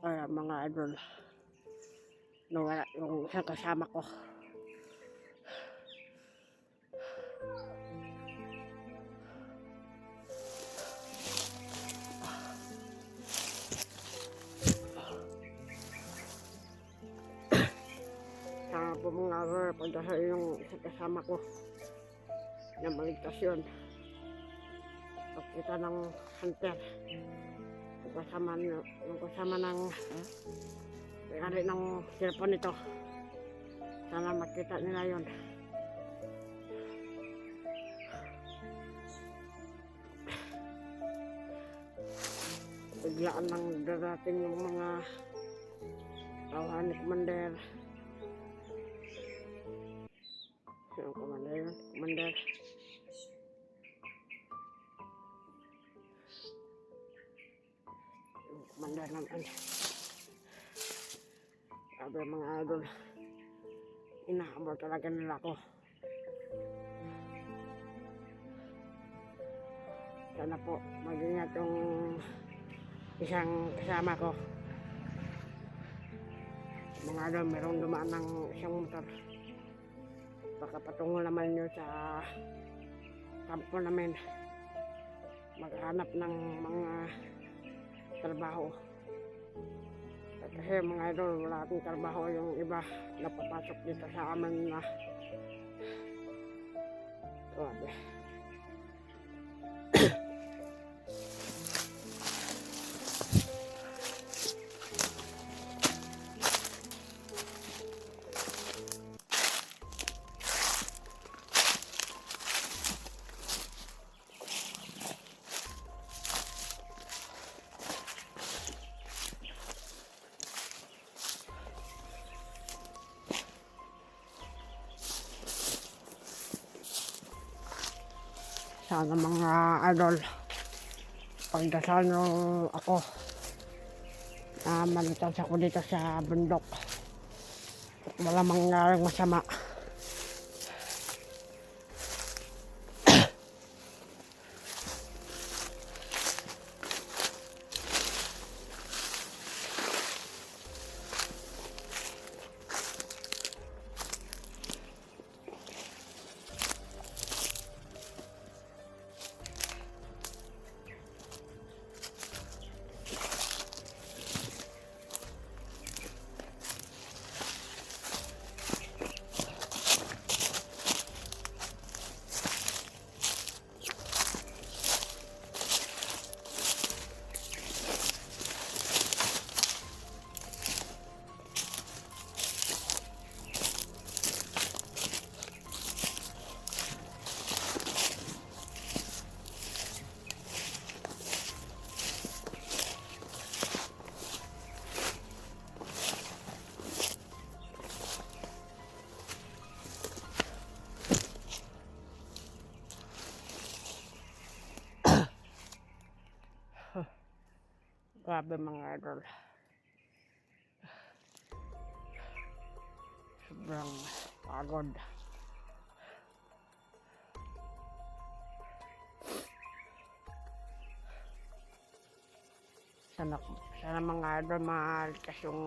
Kaya mga idol, nawala yung isang kasama ko. Sana po mga idol, pagdasal yung isang kasama ko na maligtas yun. Pagkita ng hunter, yung kasama ng may-ari ng cellphone nito, sana makita nila yun. Biglaan lang darating yung mga tawahan ni Commander. Yung Commander yun, Commander. Commander naman. Sabi mga idol, inahabol talaga nila ako. Sana po mag-ingat yung isang kasama ko. Mga idol, mayroong dumaan ng isang motor. Baka patungo naman yun sa kampo namin. Maghanap ng mga trabaho. Kasi mga idol, wala akong trabaho, yung iba napapasok dito sa amin na grabe. Sana mga idol, pagdasal nyo ako na malitas ako dito sa bundok at wala mangyaring masama. Grabe mga idol. Sobrang pagod. Sana mga idol maligtas yung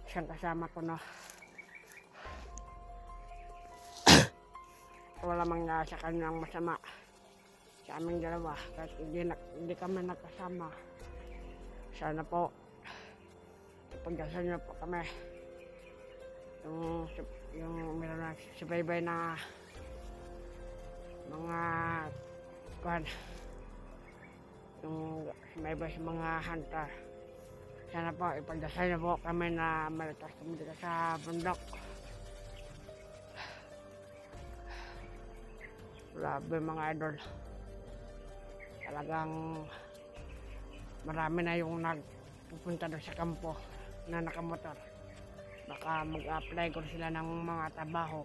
isang kasama ko na wala mangyari sa kanyang masama sa aming dalawa kahit hindi kami nagkasama. Sana po ipagdasal niyo po kami yung meron na subaybay na mga kwan, yung sumaybay sa mga hunter. Sana po ipagdasal niyo po kami na maligtas kami dito sa bundok. Grabe mga idol. Talagang marami na yung nagpupunta doon sa kampo na nakamotor. Baka mag-apply ko sila ng mga trabaho.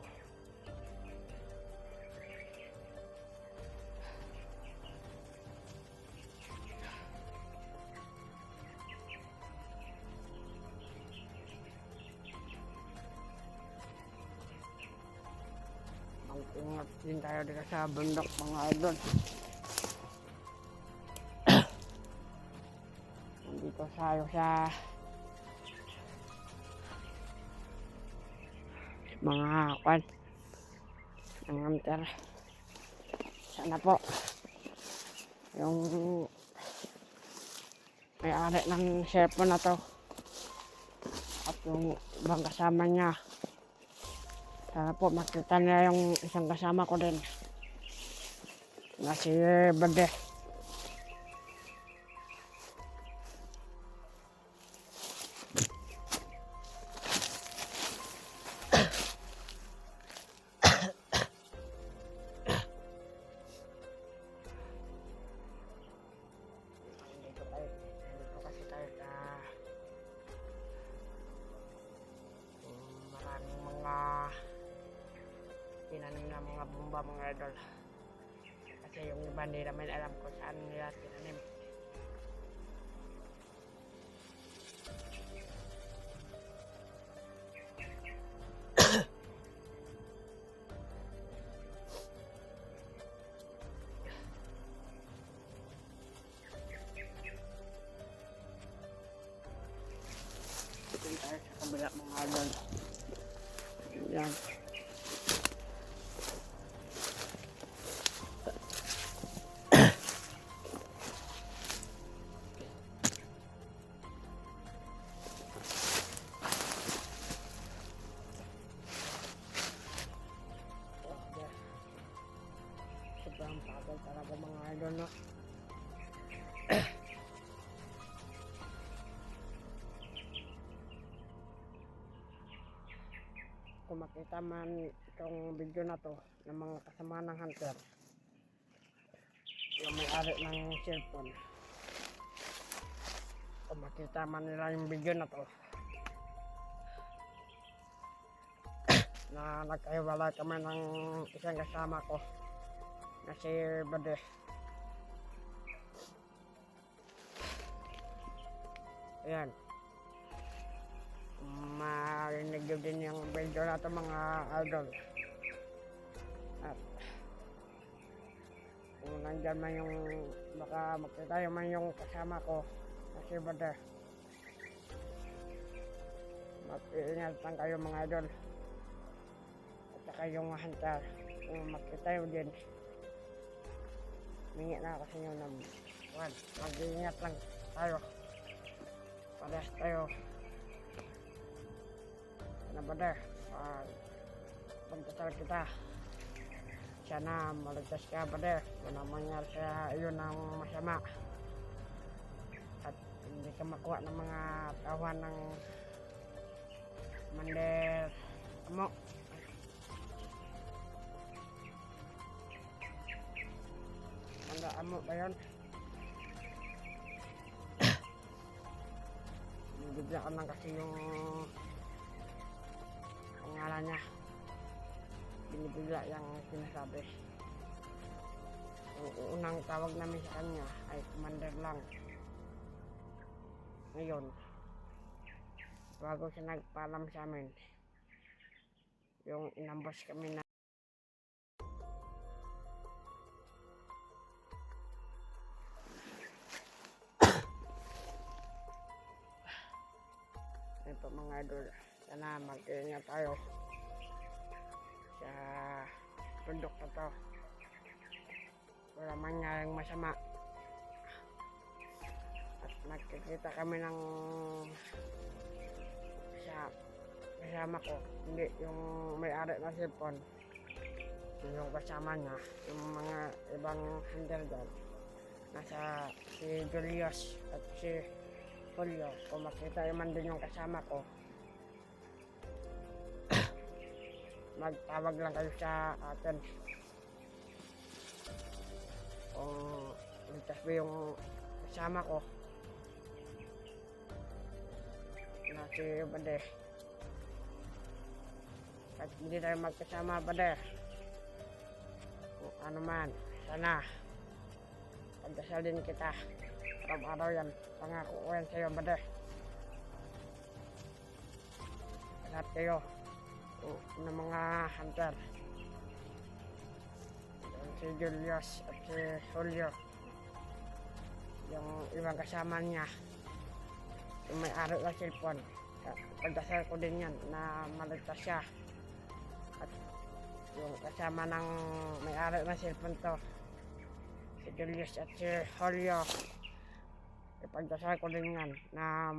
Mag-ingat din tayo dito sa bundok mga idol. Dito tayo sa mga kwan ng hunter. Sana po yung may-ari ng cellphone na to at yung ibang kasama niya, sana po makita niya yung isang kasama ko din na si Bade. Dito kasi tayo sa maraming mga tinanim na mga bomba mga idol. Kasi yung iba hindi naman alam kung saan nila tinanim. Dito tayo sa kabila mga idol. Yan. Sobrang pagod talaga mga idol, no? Kung makita man itong video na to ng mga kasama ng hunter, yung may-ari ng cellphone, kung makita man nila yung video na to na nagkahiwalay kami ng isang kasama ko na si Bade. Ayan, marinig nyo din yung video na ito mga idol. At kung nandyan man yung baka makita yung man yung kasama ko na si Bade, mag-iingat lang kayo mga idol. At saka yung hunter, kung makita yun din, mingi na ako sa inyo ng mag-iingat lang tayo. Parehas tayo. Sana Bade, pagdasal kita. Sana maligtas ka Bade. Walang mangyari sa iyo ng masama. At hindi ka makuha ng mga tawan ng Mander Amo. Mander Amo ba yun? Bigla ka lang kasi yung pangalan niya. Binibigla yung sinasabi. Yung unang tawag namin sa kanya ay Commander lang. ngayon, bago siya nagpaalam sa amin, yung inambos kami na yun po mga idol, sana mag-ingat tayo sa produkto to, wala mangyaring masama. At nakikita kami ng kasama ko, hindi yung may-ari na cellphone, yung kasama niya, yung mga ibang handler dyan, nasa si Julius at si Julio. Kung makita naman din yung kasama ko, magtawag lang kayo sa atin kung ligtas ba yung kasama ko na si Bade. At hindi tayo magkasama, Bade, kung ano man, sana pagdasal din kita araw-araw. Yan pangako ko yan sa'yo, Bade. Lahat kayo ng mga hunter, si Julius at si Julio, yung ibang kasama niya, yung may-ari ng cellphone, pagdasal ko din yan na maligtas siya. At yung kasama ng may-ari ng cellphone to, si Julius at si Julio, ipagdasal ko din yan na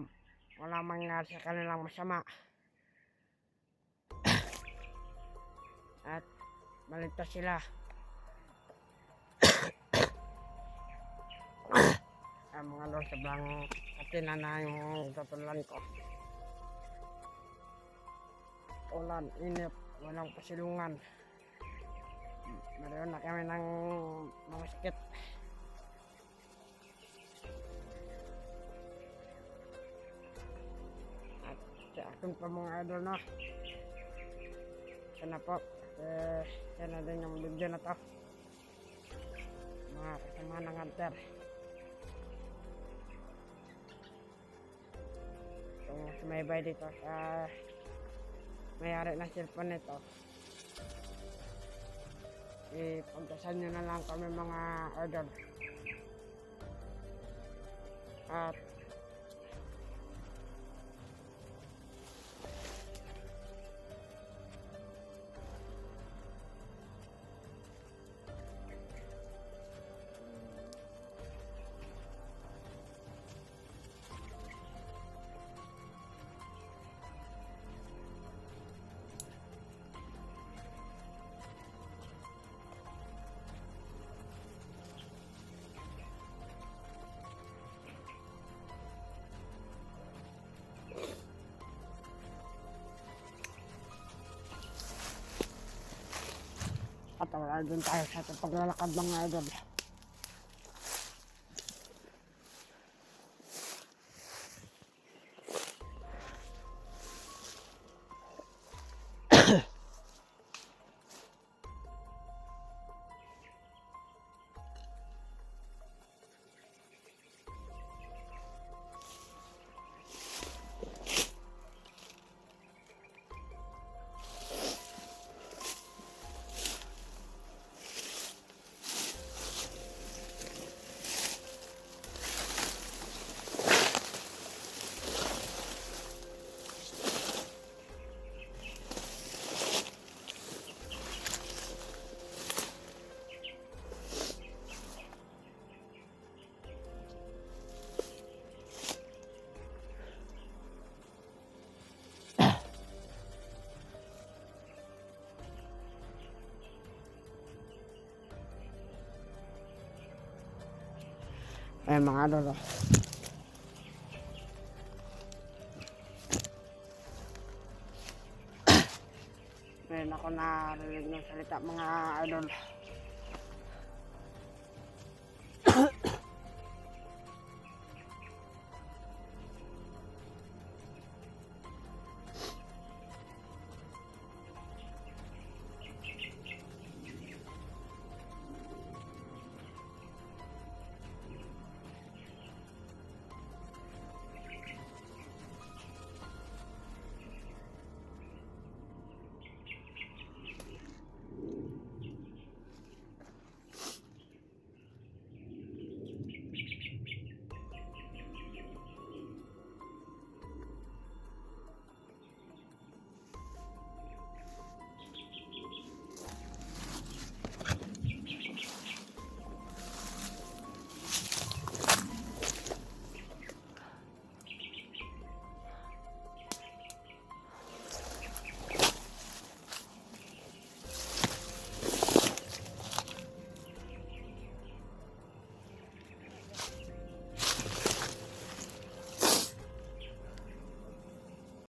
wala mangyari sa kanilang masama at maligtas sila. Mga doon sobrang atina na yung tutulan ko. Ulan, inip, walang pasilungan. Meron na kami ng mga skit. At sa akin pa mga idol, no, sana po sana din yung video na to, mga kasama ng hunter. Kung sumaybay dito sa may-ari na cellphone nito, ipagdasal nyo na lang kami mga idol. At wala din tayo sa paglalakad mga idol. Ayan mga idol, oh. Ngayon ako narinig ng salita mga idol.